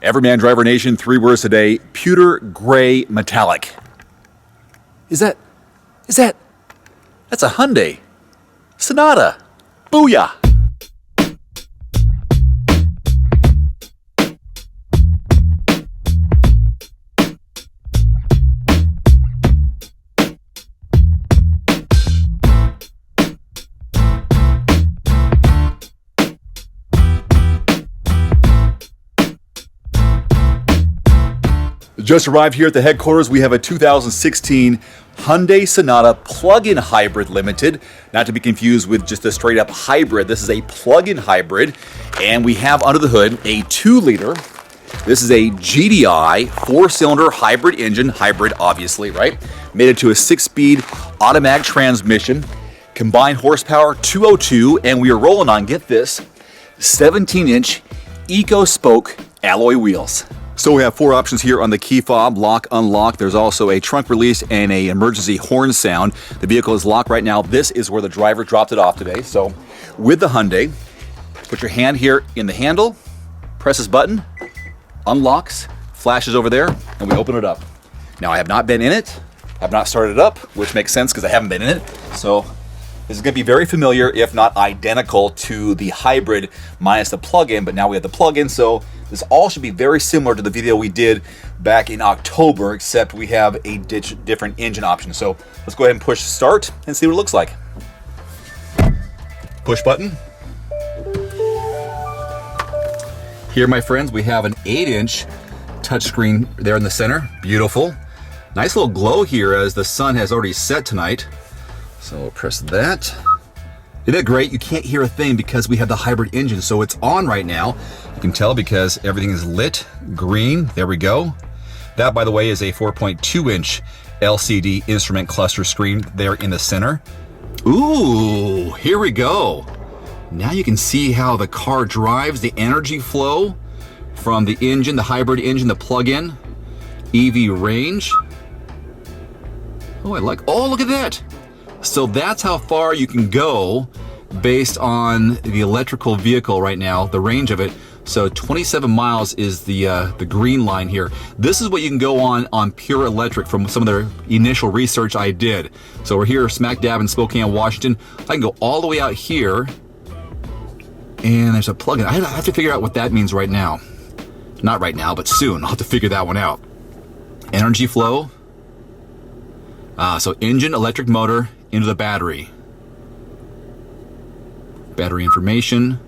Everyman Driver Nation, 3 words today, pewter gray metallic. That's a Hyundai Sonata. Booyah! Just arrived here at the headquarters. We have a 2016 Hyundai Sonata plug-in hybrid limited, not to be confused with just a straight up hybrid. This is a plug-in hybrid, and we have under the hood a 2-liter. This is a GDI 4-cylinder hybrid engine, hybrid obviously, right? Made it to a 6-speed automatic transmission, combined horsepower 202, and we are rolling on, get this, 17-inch Eco Spoke alloy wheels. So we have 4 options here on the key fob, lock, unlock. There's also a trunk release and an emergency horn sound. The vehicle is locked right now. This is where the driver dropped it off today. So with the Hyundai, put your hand here in the handle, press this button, unlocks, flashes over there, and we open it up. Now I have not been in it, have not started it up, which makes sense because I haven't been in it. So this is going to be very familiar, if not identical, to the hybrid minus the plug-in, but now we have the plug-in, so this all should be very similar to the video we did back in October, except we have a different engine option. So let's go ahead and push start and see what it looks like. Push button. Here, my friends, we have an 8-inch touchscreen there in the center. Beautiful. Nice little glow here as the sun has already set tonight. So we'll press that. Isn't that great? You can't hear a thing because we have the hybrid engine, so it's on right now. You can tell because everything is lit green. There we go. That, by the way, is a 4.2-inch LCD instrument cluster screen there in the center. Ooh, here we go. Now you can see how the car drives, the energy flow from the engine, the hybrid engine, the plug-in, EV range. Oh, look at that. So that's how far you can go based on the electrical vehicle right now, the range of it. So 27 miles is the green line here. This is what you can go on pure electric from some of the initial research I did. So we're here smack dab in Spokane, Washington. I can go all the way out here, and there's a plug-in. I have to figure out what that means right now. Not right now, but soon. I'll have to figure that one out. Energy flow. So engine, electric motor, into the battery. Battery information.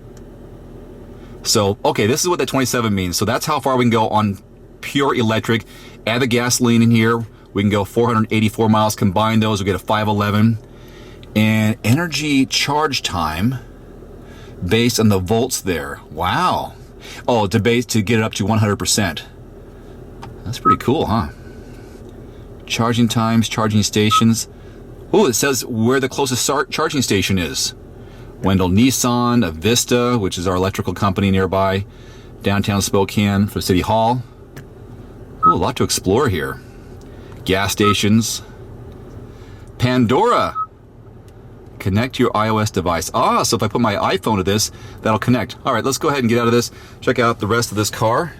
So, okay, this is what that 27 means. So that's how far we can go on pure electric. Add the gasoline in here. We can go 484 miles. Combine those, we get a 511. And energy charge time based on the volts there. Wow. Oh, to get it up to 100%. That's pretty cool, huh? Charging times, charging stations. Oh, it says where the closest charging station is. Wendell Nissan, Vista, which is our electrical company nearby. Downtown Spokane for City Hall. Oh, a lot to explore here. Gas stations. Pandora. Connect your iOS device. So if I put my iPhone to this, that'll connect. All right, let's go ahead and get out of this. Check out the rest of this car.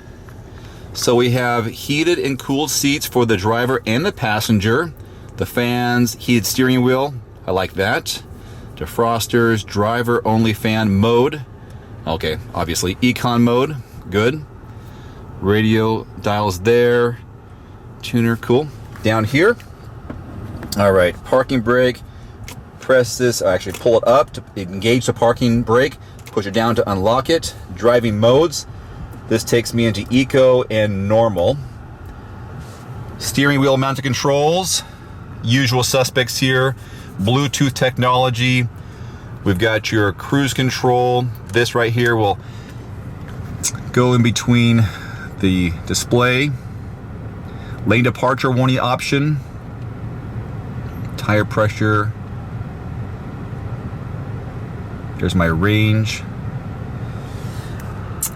So we have heated and cooled seats for the driver and the passenger. The fans, heated steering wheel, I like that. Defrosters, driver only fan mode. Okay, obviously econ mode, good. Radio dials there. Tuner, cool. Down here, all right, parking brake. Press this, actually pull it up to engage the parking brake. Push it down to unlock it. Driving modes. This takes me into eco and normal. Steering wheel mounted controls. Usual suspects here. Bluetooth technology. We've got your cruise control. This right here will go in between the display. Lane departure warning option. Tire pressure. There's my range.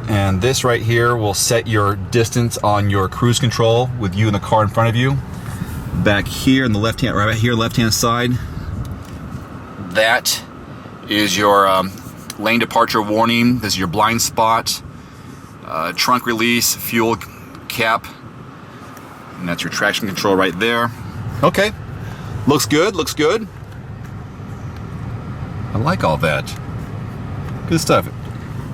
And this right here will set your distance on your cruise control with you in the car in front of you. Back here in the left-hand, right here, left-hand side, that is your lane departure warning. This is your blind spot. Trunk release, fuel cap, and that's your traction control right there. Okay, looks good, looks good. I like all that. Good stuff.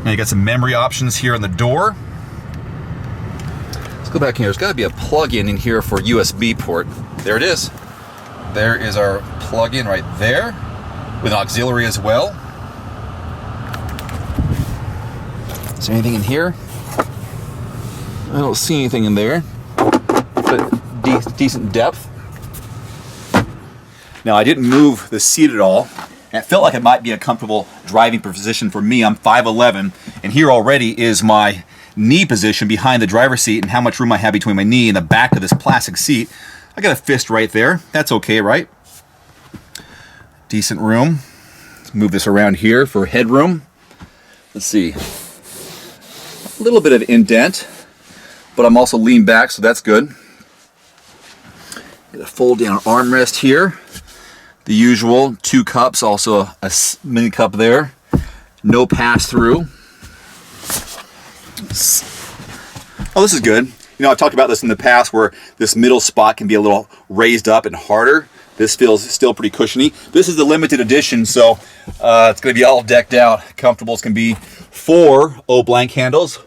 Now you got some memory options here on the door. Let's go back here. There's got to be a plug-in in here for USB port. There it is. There is our plug-in right there with an auxiliary as well. Is there anything in here? I don't see anything in there, but decent depth. Now I didn't move the seat at all. And it felt like it might be a comfortable driving position for me. I'm 5'11", and here already is my knee position behind the driver's seat and how much room I have between my knee and the back of this plastic seat. I got a fist right there. That's okay, right? Decent room. Let's move this around here for headroom. Let's see. A little bit of indent, but I'm also leaned back, so that's good. Got a fold down armrest here. The usual 2 cups, also a mini cup there. No pass through. Oh, this is good. You know, I've talked about this in the past where this middle spot can be a little raised up and harder. This feels still pretty cushiony. This is the limited edition, so it's going to be all decked out. Comfortable as can be. 4 blank handles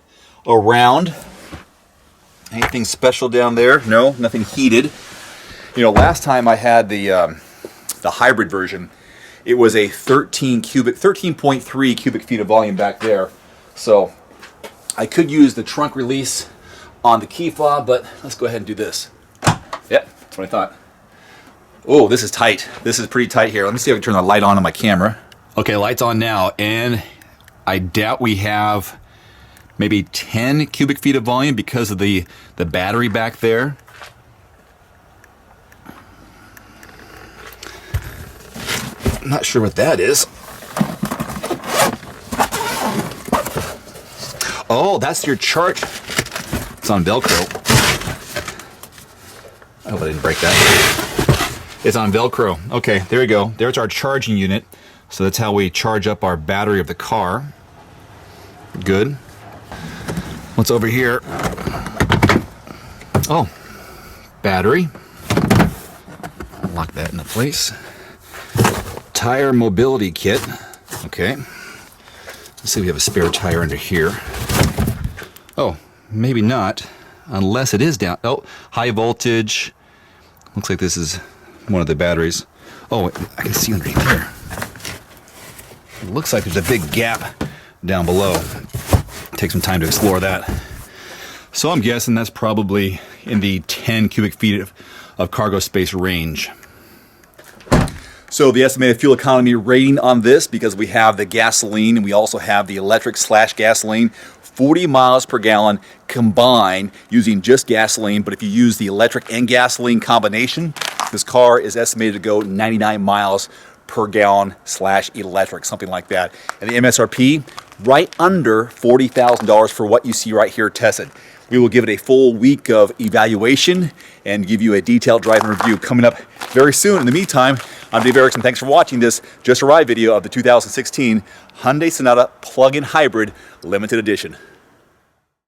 around. Anything special down there? No, nothing heated. You know, last time I had the hybrid version, it was a 13.3 cubic feet of volume back there. So I could use the trunk release on the key fob, but let's go ahead and do this. Yep, that's what I thought. Oh, this is tight. This is pretty tight here. Let me see if I can turn the light on my camera. Okay, light's on now, and I doubt we have maybe 10 cubic feet of volume because of the battery back there. I'm not sure what that is. Oh, that's your charge. It's on Velcro. I hope I didn't break that. It's on Velcro. Okay, there we go. There's our charging unit. So that's how we charge up our battery of the car. Good. What's over here? Oh, battery. Lock that into place. Tire mobility kit. Okay. Let's see if we have a spare tire under here. Oh, maybe not. Unless it is down. Oh, high voltage. Looks like this is one of the batteries. Oh, I can see underneath there. It looks like there's a big gap down below. Take some time to explore that. So I'm guessing that's probably in the 10 cubic feet of cargo space range. So the estimated fuel economy rating on this, because we have the gasoline and we also have the electric/gasoline, 40 miles per gallon combined using just gasoline. But if you use the electric and gasoline combination, this car is estimated to go 99 miles per gallon /electric, something like that. And the MSRP, right under $40,000 for what you see right here tested. We will give it a full week of evaluation and give you a detailed driving review coming up very soon. In the meantime, I'm Dave Erickson. Thanks for watching this Just Arrived video of the 2016 Hyundai Sonata Plug-in Hybrid Limited Edition.